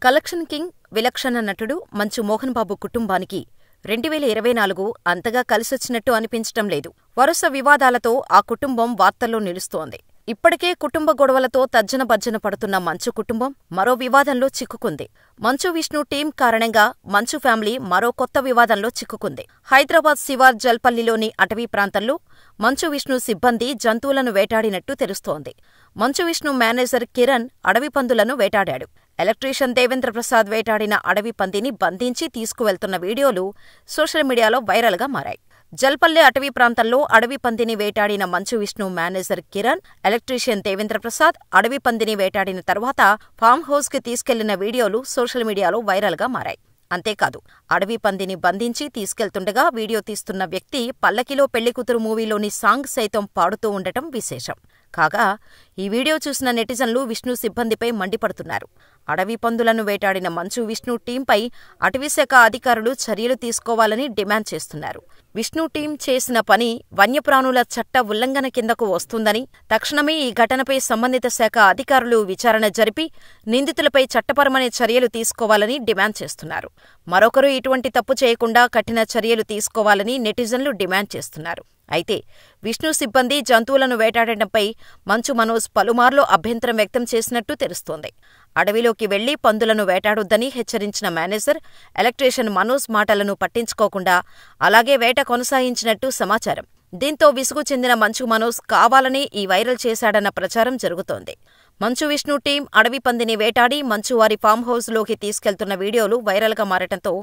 Collection king, విలక్షణ నటుడు మంచు మోహన్ బాబు కుటుంబానికి 2024 అంతగా కలిసొచ్చినట్టు అనిపించటం లేదు. వరుస వివాదాలతో ఆ కుటుంబం వార్తల్లో నిలుస్తోంది. ఇప్పటికే కుటుంబ గొడవలతో తర్జన భర్జన పడుతున్న మంచు కుటుంబం మరో వివాదంలో చిక్కుకుంది. మంచు విష్ణు టీం కారణంగా మంచు ఫ్యామిలీ మరో కొత్త వివాదంలో చిక్కుకుంది. హైదరాబాద్ శివార్ జల్పల్లిలోని అటవీ ప్రాంతంలో మంచు విష్ణు సిబ్బంది జంతువులను వేటాడినట్టు తెలుస్తోంది. మంచు విష్ణు మేనేజర్ కిరణ్ అడవి పందులను వేటాడాడు. ఎలక్ట్రీషియన్ దేవేంద్ర ప్రసాద్ వేటాడిన అడవి పందిని బంధించి తీసుకువెళ్తున్న వీడియోలు సోషల్ మీడియాలో వైరల్గా మారాయి. జల్పల్లి అటవీ ప్రాంతంలో అడవి పందిని వేటాడిన మంచు విష్ణు మేనేజర్ కిరణ్, ఎలక్ట్రీషియన్ దేవేంద్ర ప్రసాద్ అడవి పందిని వేటాడిన తర్వాత ఫామ్ హౌస్ కి తీసుకెళ్లిన వీడియోలు సోషల్ మీడియాలో వైరల్గా మారాయి. అంతేకాదు, అడవి పందిని బంధించి తీసుకెళ్తుండగా వీడియో తీస్తున్న వ్యక్తి పల్లకిలో పెళ్లికూతురు మూవీలోని సాంగ్ సైతం పాడుతూ ఉండటం విశేషం. కాగా, ఈ వీడియో చూసిన నెటిజన్లు విష్ణు సిబ్బందిపై మండిపడుతున్నారు. అడవి పందులను వేటాడిన మంచు విష్ణు టీంపై అటవీశాఖ అధికారులు చర్యలు తీసుకోవాలని డిమాండ్ చేస్తున్నారు. విష్ణు టీం చేసిన పని వన్యప్రాణుల చట్ట ఉల్లంఘన కిందకు వస్తుందని, తక్షణమే ఈ ఘటనపై సంబంధిత శాఖ అధికారులు విచారణ జరిపి నిందితులపై చట్టపరమైన చర్యలు తీసుకోవాలని డిమాండ్ చేస్తున్నారు. మరొకరు ఇటువంటి తప్పు చేయకుండా కఠిన చర్యలు తీసుకోవాలని నెటిజన్లు డిమాండ్ చేస్తున్నారు. అయితే విష్ణు సిబ్బంది జంతువులను వేటాడటంపై మంచు మనోజ్ పలుమార్లు అభ్యంతరం వ్యక్తం చేసినట్టు తెలుస్తోంది. అడవిలోకి వెళ్లి పందులను వేటాడొద్దని హెచ్చరించిన మేనేజర్, ఎలక్ట్రీషియన్ మనోజ్ మాటలను పట్టించుకోకుండా అలాగే వేట కొనసాగించినట్టు సమాచారం. దీంతో విసుగు చెందిన మంచు మనోజ్ కావాలనే ఈ వైరల్ చేశాడన్న ప్రచారం జరుగుతోంది. మంచు విష్ణు టీం అడవి పందిని వేటాడి మంచు వారి ఫామ్ హౌస్లోకి తీసుకెళ్తున్న వీడియోలు వైరల్గా మారటంతో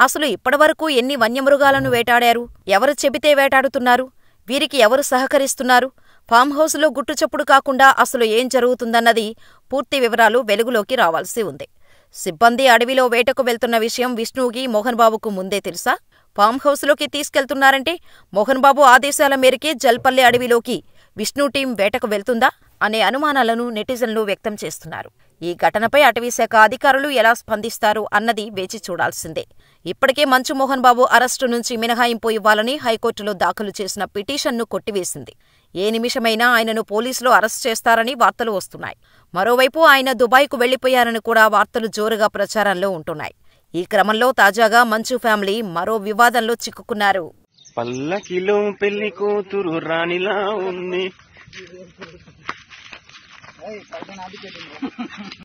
అసలు ఇప్పటివరకు ఎన్ని వన్యమృగాలను వేటాడారు? ఎవరు చెబితే వేటాడుతున్నారు? వీరికి ఎవరు సహకరిస్తున్నారు? ఫామ్ హౌస్లో గుట్టుచప్పుడు కాకుండా అసలు ఏం జరుగుతుందన్నది పూర్తి వివరాలు వెలుగులోకి రావాల్సి ఉంది. సిబ్బంది అడవిలో వేటకు వెళ్తున్న విషయం విష్ణుకి, మోహన్ బాబుకు ముందే తెలుసా? ఫామ్ హౌస్లోకి తీసుకెళ్తున్నారంటే మోహన్ బాబు ఆదేశాల మేరకే జల్పల్లి అడవిలోకి విష్ణు టీం వేటకు వెళ్తుందా అనే అనుమానాలను నెటిజన్లు వ్యక్తం చేస్తున్నారు. ఈ ఘటనపై అటవీశాఖ అధికారులు ఎలా స్పందిస్తారు అన్నది వేచి చూడాల్సిందే. ఇప్పటికే మంచు మోహన్ బాబు అరెస్టు నుంచి మినహాయింపు ఇవ్వాలని హైకోర్టులో దాఖలు చేసిన పిటిషన్ను కొట్టివేసింది. ఏ నిమిషమైనా ఆయనను పోలీసులు అరెస్ట్ చేస్తారని వార్తలు వస్తున్నాయి. మరోవైపు ఆయన దుబాయ్కు వెళ్లిపోయారని కూడా వార్తలు జోరుగా ప్రచారంలో ఉంటున్నాయి. ఈ క్రమంలో తాజాగా మంచు ఫ్యామిలీ మరో వివాదంలో చిక్కుకున్నారు. పల్లకిలో పెళ్లి కూతురు రాణిలా ఉంది.